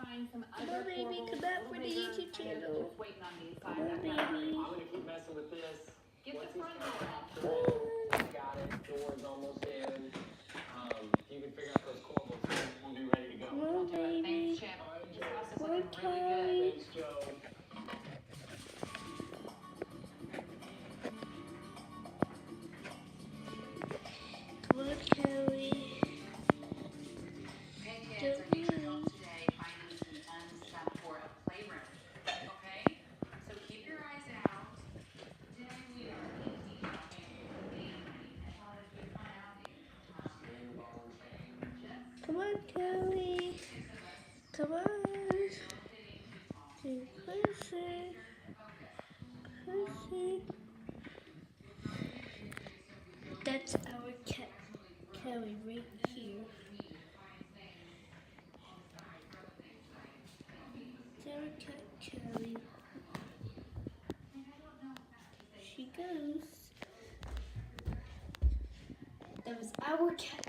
find some Come other on, baby, corbels, come a back little for the bigger, YouTube kind of channel. just waiting on me. So Come I've on, got that. baby. I'm gonna keep messing with this. Get Once the he's front kind of door. comfortable, got it. Door's almost in. You can figure out those corbels. We'll be ready to go. Come on, baby. Thanks, Chip. This house is Come on, looking really good. Kelly. Thanks, Joe. Come on, Kelly. Hey kids, I need your help today finding some stuff for a playroom. Okay? So keep your eyes out. Today we are empty out family. I thought it would come out Come on, Kelly. Come on. Too closer. Closer. That's our cat, Kelly, right here. It's our cat, Kelly. She goes. That was our cat.